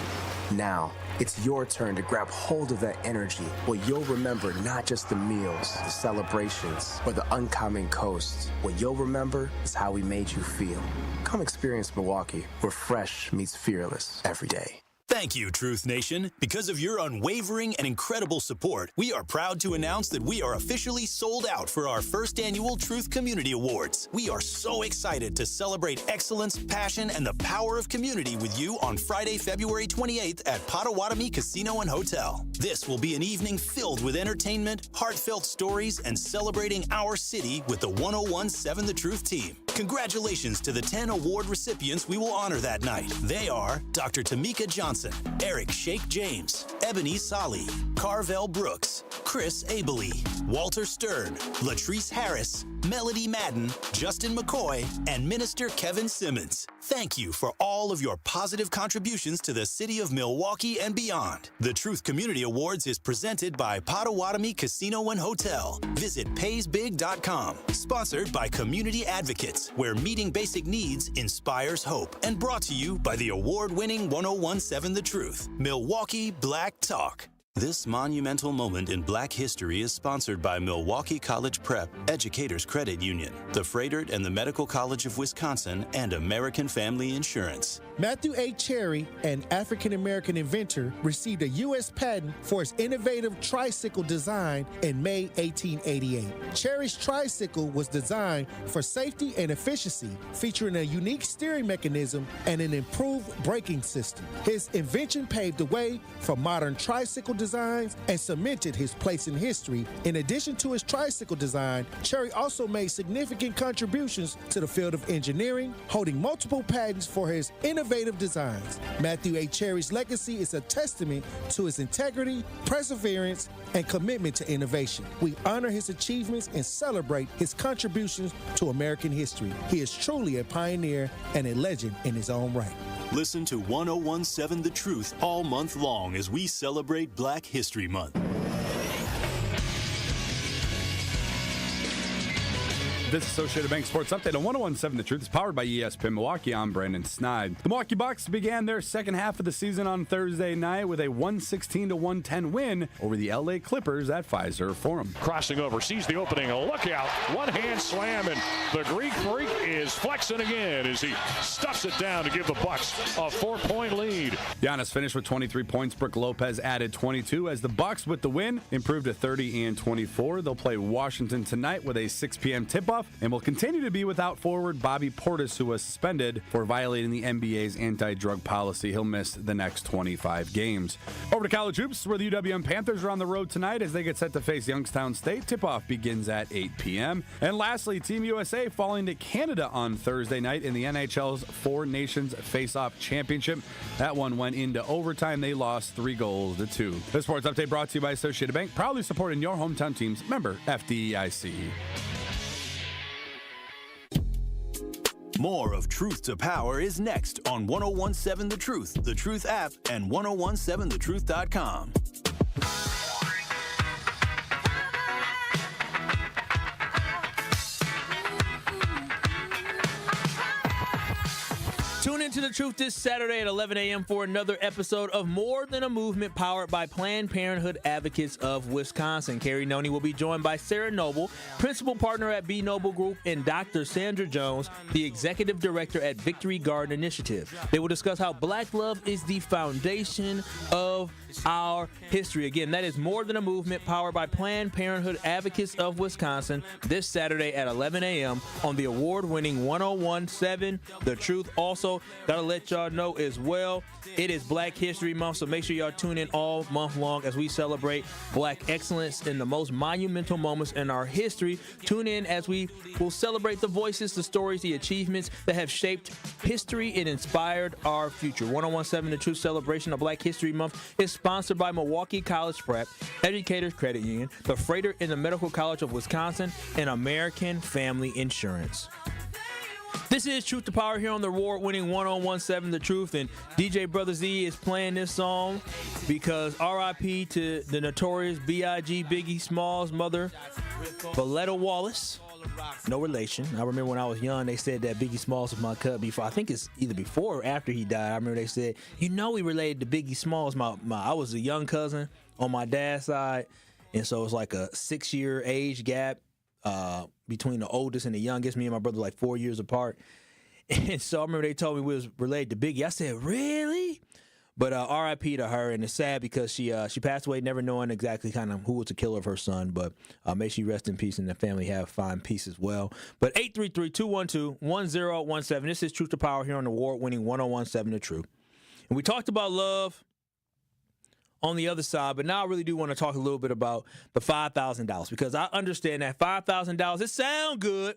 Now, it's your turn to grab hold of that energy, where you'll remember not just the meals, the celebrations, or the uncommon coast. What you'll remember is how we made you feel. Come experience Milwaukee, where fresh meets fearless every day. Thank you, Truth Nation. Because of your unwavering and incredible support, we are proud to announce that we are officially sold out for our first annual Truth Community Awards. We are so excited to celebrate excellence, passion, and the power of community with you on Friday, February 28th at Potawatomi Casino and Hotel. This will be an evening filled with entertainment, heartfelt stories, and celebrating our city with the 101.7 The Truth team. Congratulations to the 10 award recipients we will honor that night. They are Dr. Tamika Johnson, Eric Shake James, Ebony Solly, Carvel Brooks, Chris Abele, Walter Stern, Latrice Harris, Melody Madden, Justin McCoy, and Minister Kevin Simmons. Thank you for all of your positive contributions to the city of Milwaukee and beyond. The Truth Community Awards is presented by Potawatomi Casino and Hotel. Visit paysbig.com. Sponsored by Community Advocates, where meeting basic needs inspires hope. And brought to you by the award-winning 101.7 The Truth, Milwaukee Black Talk. This monumental moment in Black history is sponsored by Milwaukee College Prep, Educators Credit Union, the Froedtert and the Medical College of Wisconsin, and American Family Insurance. Matthew A. Cherry, an African-American inventor, received a U.S. patent for his innovative tricycle design in May 1888. Cherry's tricycle was designed for safety and efficiency, featuring a unique steering mechanism and an improved braking system. His invention paved the way for modern tricycle designs and cemented his place in history. In addition to his tricycle design, Cherry also made significant contributions to the field of engineering, holding multiple patents for his innovative designs. Matthew A. Cherry's legacy is a testament to his integrity, perseverance, and commitment to innovation. We honor his achievements and celebrate his contributions to American history. He is truly a pioneer and a legend in his own right. Listen to 101.7 The Truth all month long as we celebrate Black History Month. This Associated Bank Sports Update on 101.7 The Truth is powered by ESPN Milwaukee. I'm Brandon Snide. The Milwaukee Bucks began their second half of the season on Thursday night with a 116-110 win over the LA Clippers at Fiserv Forum. Crossing over, sees the opening, look out, one-hand slam, and the Greek Freak is flexing again as he stuffs it down to give the Bucks a 4-point lead. Giannis finished with 23 points. Brook Lopez added 22 as the Bucks, with the win, improved to 30-24. They'll play Washington tonight with a 6 p.m. tip-off. off and will continue to be without forward Bobby Portis, who was suspended for violating the NBA's anti-drug policy. He'll miss the next 25 games. Over to college hoops, where the UWM Panthers are on the road tonight as they get set to face Youngstown State. Tip-off begins at 8 p.m. And lastly, Team USA falling to Canada on Thursday night in the NHL's Four Nations Face-Off Championship. That one went into overtime. They lost 3-2. This sports update brought to you by Associated Bank, proudly supporting your hometown teams. Member FDIC. More of Truth to Power is next on 1017 The Truth, The Truth app, and 1017thetruth.com. Tune into The Truth this Saturday at 11 a.m. for another episode of More Than a Movement, powered by Planned Parenthood Advocates of Wisconsin. Carrie Noni will be joined by Sarah Noble, principal partner at B Noble Group, and Dr. Sandra Jones, the executive director at Victory Garden Initiative. They will discuss how Black love is the foundation of our history. Again, that is More Than a Movement, powered by Planned Parenthood Advocates of Wisconsin, this Saturday at 11 a.m. on the award-winning 1017 The Truth. Also, gotta let y'all know as well, it is Black History Month, so make sure y'all tune in all month long as we celebrate Black excellence in the most monumental moments in our history. Tune in as we will celebrate the voices, the stories, the achievements that have shaped history and inspired our future. 1017 The Truth celebration of Black History Month is sponsored by Milwaukee College Prep, Educators Credit Union, the Freighter in the Medical College of Wisconsin, and American Family Insurance. This is Truth to Power here on the award-winning 1017 The Truth, and DJ Brother Z is playing this song because R.I.P. to the notorious B.I.G. Biggie Smalls' mother, Valletta Wallace. No relation. I remember when I was young, they said that Biggie Smalls was my cousin before. I think it's either before or after he died. I remember they said, you know, he related to Biggie Smalls. I was a young cousin on my dad's side, and so it was like a 6-year age gap between the oldest and the youngest. Me and my brother were like 4 years apart. And so I remember they told me we was related to Biggie. I said, really? But R.I.P. to her, and it's sad because she passed away never knowing exactly kind of who was the killer of her son. But may she rest in peace and the family find peace as well. But 833-212-1017. This is Truth to Power here on the award-winning 1017 The Truth. And we talked about love on the other side, but now I really do want to talk a little bit about the $5,000, because I understand that $5,000, it sound good.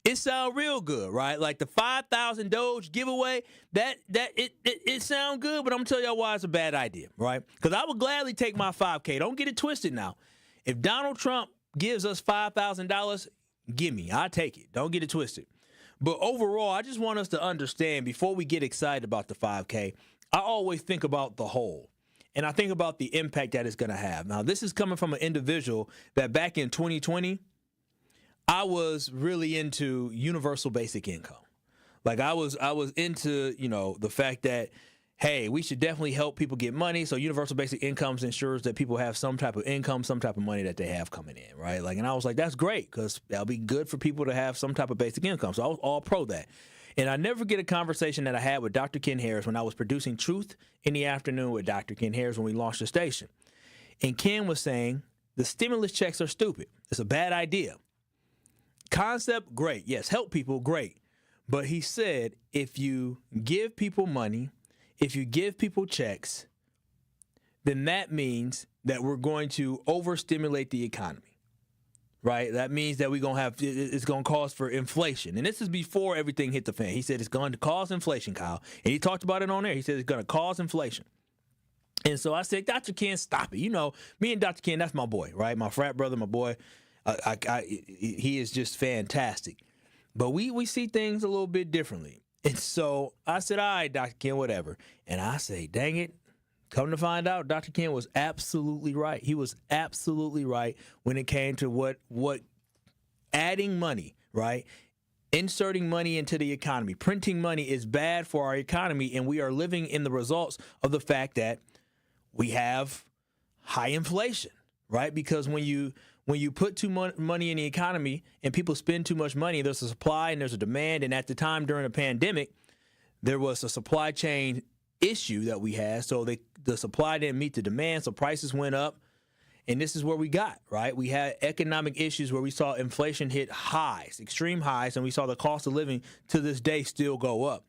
It sound real good, right? Like the 5,000 Doge giveaway, it sound good, but I'm gonna tell y'all why it's a bad idea, right? Because I would gladly take my 5K. Don't get it twisted now. If Donald Trump gives us $5,000, give me. I'll take it. Don't get it twisted. But overall, I just want us to understand, before we get excited about the 5K, I always think about the whole. And I think about the impact that it's going to have. Now, this is coming from an individual that back in 2020, I was really into universal basic income. Like I was into, the fact that, hey, we should definitely help people get money. So universal basic income ensures that people have some type of income, some type of money that they have coming in, right? Like, and I was like, that's great, because that'll be good for people to have some type of basic income. So I was all pro that. And I never forget a conversation that I had with Dr. Ken Harris when I was producing Truth in the Afternoon with Dr. Ken Harris when we launched the station. And Ken was saying, the stimulus checks are stupid. It's a bad idea. Concept, great. Yes, help people, great. But he said, if you give people money, if you give people checks, then that means that we're going to overstimulate the economy. Right? That means that it's going to cause for inflation. And this is before everything hit the fan. He said it's going to cause inflation, Kyle. And he talked about it on there. He said it's going to cause inflation. And so I said, Dr. Ken, stop it. Me and Dr. Ken, that's my boy, right? My frat brother, my boy. He is just fantastic. But we see things a little bit differently. And so I said, all right, Dr. Ken, whatever. And I say, dang it. Come to find out, Dr. Ken was absolutely right. He was absolutely right when it came to what adding money, right? Inserting money into the economy. Printing money is bad for our economy, and we are living in the results of the fact that we have high inflation, right? Because when you put too much money in the economy and people spend too much money, there's a supply and there's a demand. And at the time during the pandemic, there was a supply chain issue that we had. So the supply didn't meet the demand, so prices went up. And this is where we got, right? We had economic issues where we saw inflation hit highs, extreme highs, and we saw the cost of living to this day still go up.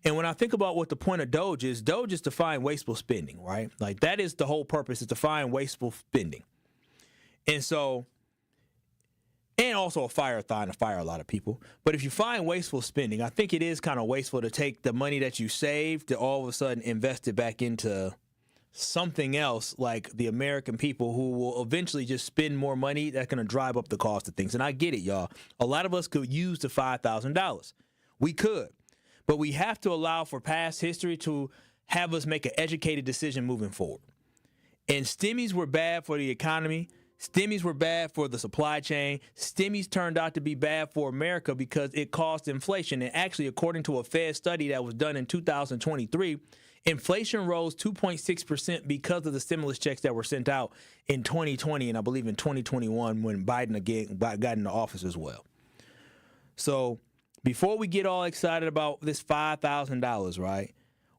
And when I think about what the point of Doge is to find wasteful spending, right? Like that is the whole purpose, is to find wasteful spending. And so, and also a fire-a-thon to fire a lot of people. But if you find wasteful spending, I think it is kind of wasteful to take the money that you saved to all of a sudden invest it back into something else, like the American people who will eventually just spend more money that's going to drive up the cost of things. And I get it, y'all. A lot of us could use the $5,000. We could. But we have to allow for past history to have us make an educated decision moving forward. And stimmies were bad for the economy. Stimmies were bad for the supply chain. Stimmies turned out to be bad for America because it caused inflation. And actually, according to a Fed study that was done in 2023, inflation rose 2.6% because of the stimulus checks that were sent out in 2020 and I believe in 2021 when Biden again got into office as well. So before we get all excited about this $5,000, right,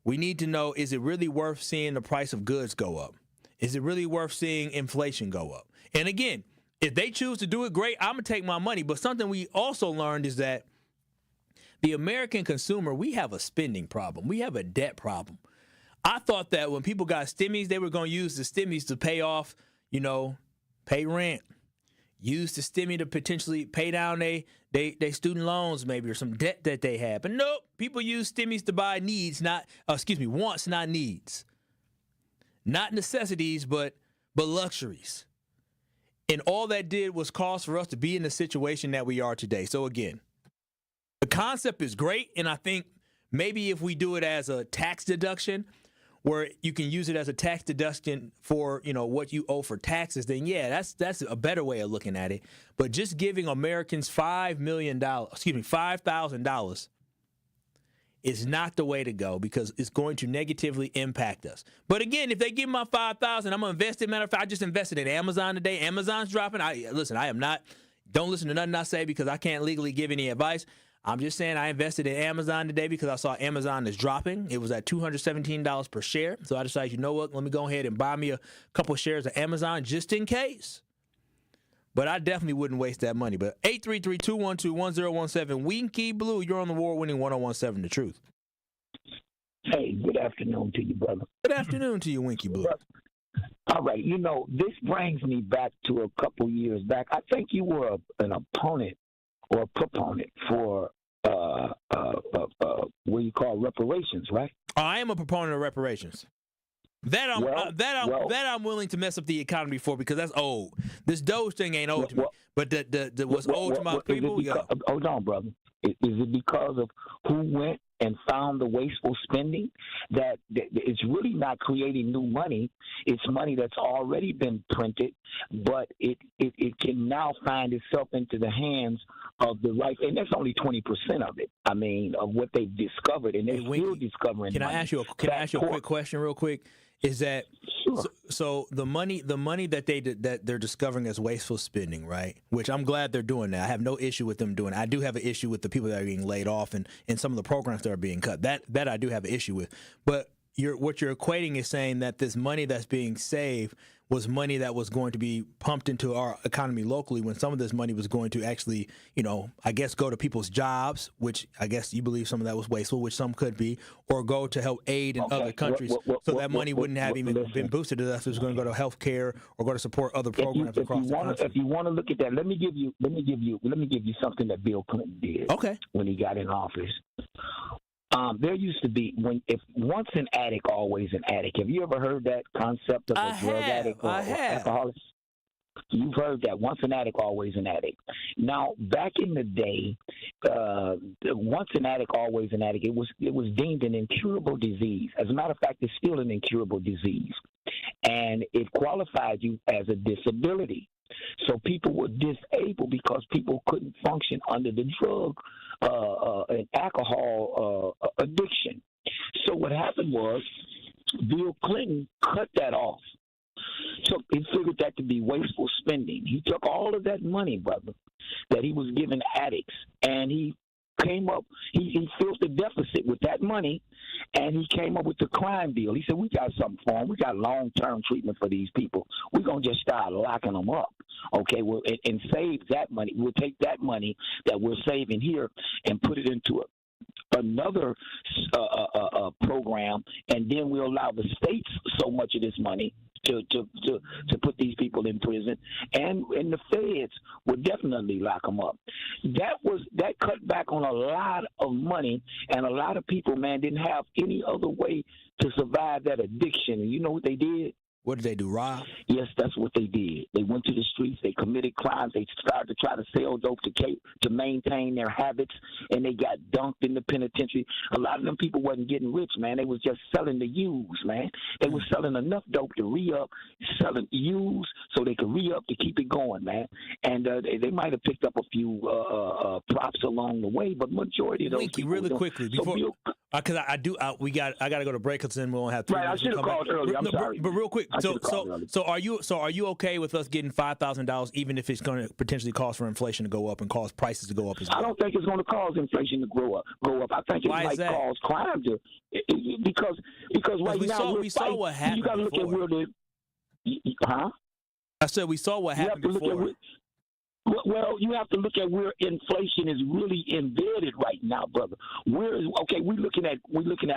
we need to know, is it really worth seeing the price of goods go up? Is it really worth seeing inflation go up? And again, if they choose to do it, great, I'm going to take my money. But something we also learned is that the American consumer, we have a spending problem. We have a debt problem. I thought that when people got stimmies, they were going to use the stimmies to pay off, pay rent, use the stimmy to potentially pay down they student loans maybe or some debt that they had. But nope, people use stimmies to buy wants, not needs. Not necessities, but luxuries. And all that did was cause for us to be in the situation that we are today. So again, the concept is great, and I think maybe if we do it as a tax deduction, where you can use it as a tax deduction for, what you owe for taxes, then yeah, that's a better way of looking at it. But just giving Americans $5,000 is not the way to go because it's going to negatively impact us. But again, if they give me my $5,000, I'm gonna invest it. Matter of fact, I just invested in Amazon today. Amazon's dropping. Don't listen to nothing I say because I can't legally give any advice. I'm just saying I invested in Amazon today because I saw Amazon is dropping. It was at $217 per share. So I decided, you know what, let me go ahead and buy me a couple of shares of Amazon just in case. But I definitely wouldn't waste that money. But 833-212-1017, Winky Blue, you're on the award-winning 1017 The Truth. Hey, good afternoon to you, brother. Good afternoon to you, Winky Blue. All right, this brings me back to a couple years back. I think you were an opponent or a proponent for what you call reparations, right? I am a proponent of reparations. That I'm willing to mess up the economy for because that's old. This Doge thing ain't old to me. But what's old to my people? Hold on, brother. Is it because of who went and found the wasteful spending that it's really not creating new money? It's money that's already been printed, but it can now find itself into the hands of the right, and that's only 20% of it. I mean, of what they've discovered, and they're still discovering. Can I ask you a quick question, real quick? Is that so? The money that they're discovering as wasteful spending, right? Which I'm glad they're doing that. I have no issue with them doing it. I do have an issue with the people that are being laid off and some of the programs that are being cut. That I do have an issue with. But what you're equating is saying that this money that's being saved was money that was going to be pumped into our economy locally when some of this money was going to actually, I guess go to people's jobs, which I guess you believe some of that was wasteful, which some could be, or go to help aid in other countries. So that money wouldn't have even been boosted to us. It was going to go to health care or go to support other programs across the country. If you want to look at that, let me give you something that Bill Clinton did when he got in office. There used to be once an addict, always an addict. Have you ever heard that concept of a drug addict or alcoholic? You've heard that once an addict, always an addict. Now, back in the day, once an addict, always an addict. It was deemed an incurable disease. As a matter of fact, it's still an incurable disease, and it qualified you as a disability. So people were disabled because people couldn't function under the drug and alcohol addiction. So what happened was Bill Clinton cut that off. So he figured that to be wasteful spending. He took all of that money, brother, that he was giving addicts, and he came up, he filled the deficit with that money, and he came up with the crime deal. He said, we got something for them. We got long-term treatment for these people. We're going to just start locking them up, okay, and save that money. We'll take that money that we're saving here and put it into another program, and then we'll allow the states so much of this money to put these people in prison, and the feds would definitely lock them up. That cut back on a lot of money, and a lot of people, man, didn't have any other way to survive that addiction. And you know what they did? What did they do, rob? Yes, that's what they did. They went to the streets. They committed crimes. They started to try to sell dope to maintain their habits, and they got dunked in the penitentiary. A lot of them people wasn't getting rich, man. They was just selling the use, man. They was selling enough dope to re-up, selling use so they could re-up to keep it going, man. And they might have picked up a few props along the way, but majority of those people really quickly before. Because I got to go to break, because then we won't have 3 minutes. I should have called earlier. I'm sorry. But real quick, so are you okay with us getting $5,000 even if it's going to potentially cause for inflation to go up and cause prices to go up as well? I don't think it's going to cause inflation to go up. I think it might cause crime to because right now we saw what happened. You got to look at where I said we saw what happened before. Well, you have to look at where inflation is really embedded right now, brother. We're looking at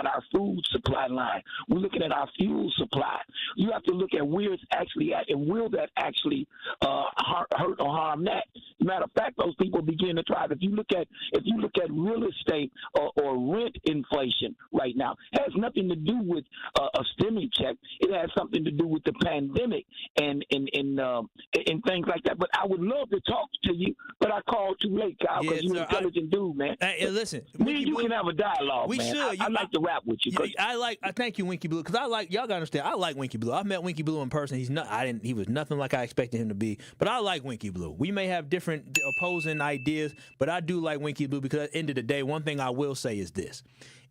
our food supply line. We're looking at our fuel supply. You have to look at where it's actually at, and will that actually hurt or harm that? Matter of fact, those people begin to try. If you look at real estate or rent inflation right now, it has nothing to do with a stimmy check. It has something to do with the pandemic and things like that. But I would love to talk to you, but I called too late, Kyle, because you're an intelligent dude, man. Hey, listen, you can have a dialogue, we man. should. I like to rap with you. I thank you, Winky Blue, because y'all gotta understand, I like Winky Blue. I've met Winky Blue in person. He was nothing like I expected him to be, but I like Winky Blue. We may have different opposing ideas, but I do like Winky Blue, because at the end of the day, one thing I will say is this: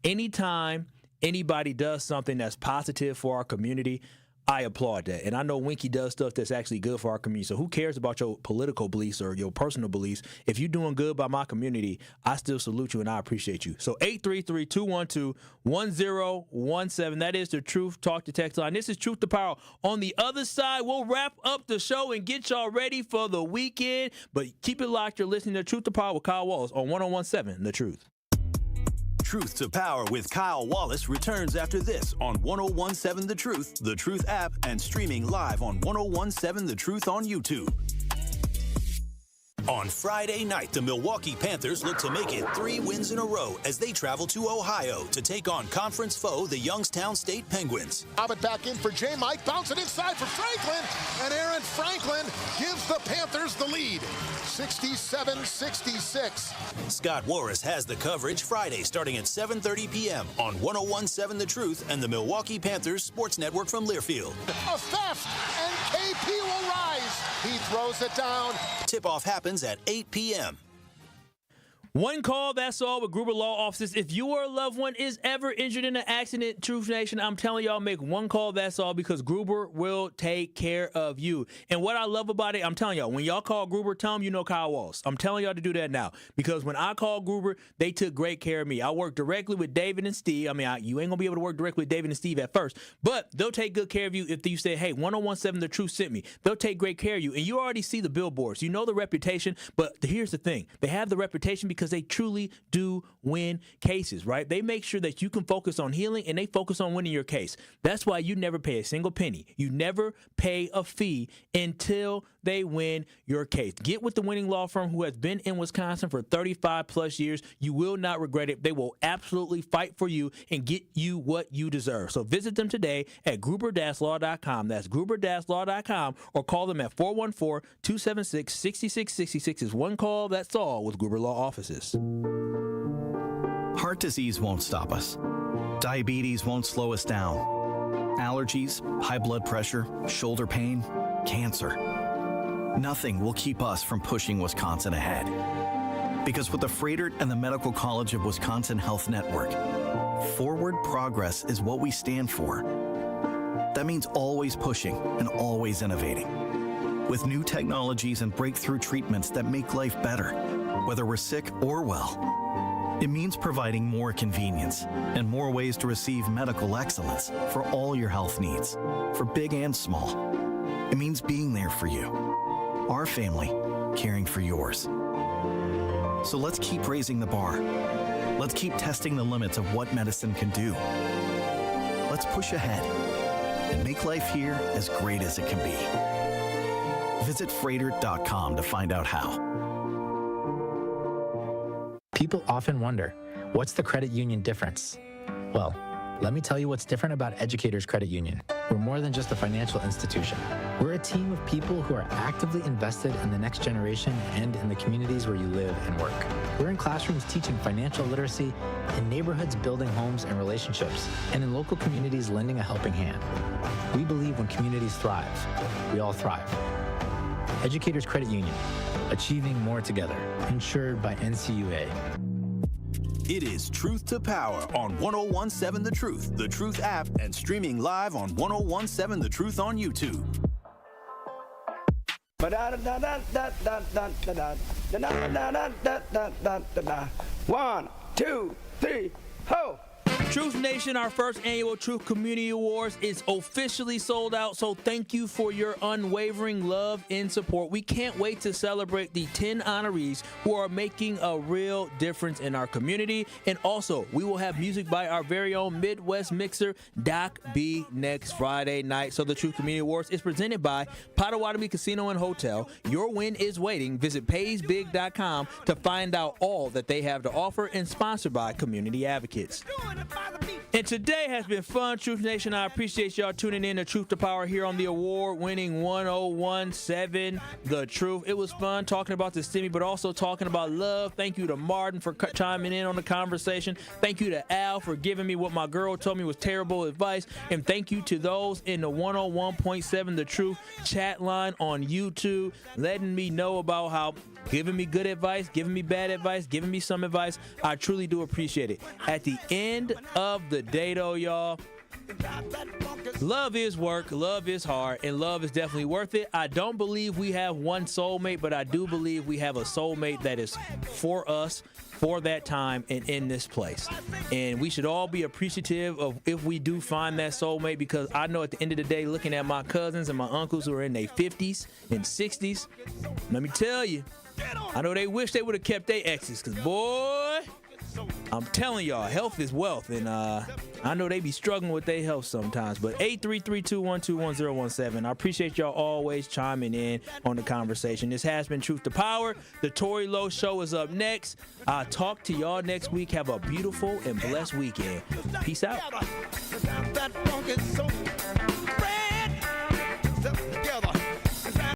anytime anybody does something that's positive for our community, I applaud that. And I know Winky does stuff that's actually good for our community. So who cares about your political beliefs or your personal beliefs? If you're doing good by my community, I still salute you and I appreciate you. So 833-212-1017. That is the Truth Talk to Text line. This is Truth to Power. On the other side, we'll wrap up the show and get y'all ready for the weekend. But keep it locked. You're listening to Truth to Power with Kyle Wallace on 1017 The Truth. Truth to Power with Kyle Wallace returns after this on 1017 The Truth app, and streaming live on 1017 The Truth on YouTube. On Friday night, the Milwaukee Panthers look to make it 3 wins in a row as they travel to Ohio to take on conference foe, the Youngstown State Penguins. Bob it back in for J. Mike, bounce it inside for Franklin, and Aaron Franklin gives the Panthers the lead, 67-66. Scott Warris has the coverage Friday starting at 7:30 p.m. on 1017 The Truth and the Milwaukee Panthers Sports Network from Learfield. A theft, and KP will rise. He throws it down. Tip-off happens at 8 p.m. One call, that's all, with Gruber Law Offices. If you or a loved one is ever injured in an accident, Truth Nation, I'm telling y'all, make one call, that's all, because Gruber will take care of you. And what I love about it, I'm telling y'all, when y'all call Gruber, tell them you know Kyle Wallace. I'm telling y'all to do that now, because when I called Gruber, they took great care of me. I work directly with David and Steve. I mean, you ain't going to be able to work directly with David and Steve at first, but they'll take good care of you if you say, hey, 1017 The Truth sent me. They'll take great care of you. And you already see the billboards. You know the reputation, but here's the thing. They have the reputation because they truly do win cases, right? They make sure that you can focus on healing, and they focus on winning your case. That's why you never pay a single penny. You never pay a fee until they win your case. Get with the winning law firm who has been in Wisconsin for 35 plus years. You will not regret it. They will absolutely fight for you and get you what you deserve. So visit them today at gruber-law.com. That's gruber-law.com, or call them at 414-276-6666. Is one call, that's all, with Gruber Law Offices. Heart disease won't stop us. Diabetes won't slow us down. Allergies, high blood pressure, shoulder pain, cancer. Nothing will keep us from pushing Wisconsin ahead. Because with the Freighter and the Medical College of Wisconsin Health Network, forward progress is what we stand for. That means always pushing and always innovating. with new technologies and breakthrough treatments that make life better, whether we're sick or well. It means providing more convenience and more ways to receive medical excellence for all your health needs, for big and small. It means being there for you, our family, caring for yours. So let's keep raising the bar. Let's keep testing the limits of what medicine can do. Let's push ahead and make life here as great as it can be. Visit Freighter.com to find out how. People often wonder, what's the credit union difference? Well, let me tell you what's different about Educators Credit Union. We're more than just a financial institution. We're a team of people who are actively invested in the next generation and in the communities where you live and work. We're in classrooms teaching financial literacy, in neighborhoods building homes and relationships, and in local communities lending a helping hand. We believe when communities thrive, we all thrive. Educators Credit Union, achieving more together, insured by NCUA. It is Truth to Power on 1017 The Truth app, and streaming live on 1017 The Truth on YouTube. One, two, three, ho! Truth Nation, our first annual Truth Community Awards is officially sold out, so thank you for your unwavering love and support. We can't wait to celebrate the 10 honorees who are making a real difference in our community. And also, we will have music by our very own Midwest mixer, Doc B, next Friday night. So the Truth Community Awards is presented by Potawatomi Casino and Hotel. Your win is waiting. Visit PaysBig.com to find out all that they have to offer, and sponsored by Community Advocates. And today has been fun, Truth Nation. I appreciate y'all tuning in to Truth to Power here on the award-winning 1017 The Truth. It was fun talking about the Stimmy, but also talking about love. Thank you to Martin for chiming in on the conversation. Thank you to Al for giving me what my girl told me was terrible advice. And thank you to those in the 101.7 The Truth chat line on YouTube, letting me know about how giving me good advice, giving me bad advice, giving me some advice. I truly do appreciate it. At the end of the day, though, y'all, love is work, love is hard, and love is definitely worth it. I don't believe we have one soulmate, but I do believe we have a soulmate that is for us, for that time, and in this place. And we should all be appreciative of if we do find that soulmate, because I know at the end of the day, looking at my cousins and my uncles who are in their 50s and 60s, let me tell you, I know they wish they would have kept their exes, because boy, I'm telling y'all, health is wealth, and I know they be struggling with their health sometimes. But 833-212-1017, I appreciate y'all always chiming in on the conversation. This has been Truth to Power. The Tory Lowe Show is up next. I'll talk to y'all next week. Have a beautiful and blessed weekend. Peace out. That funk is so red. Together.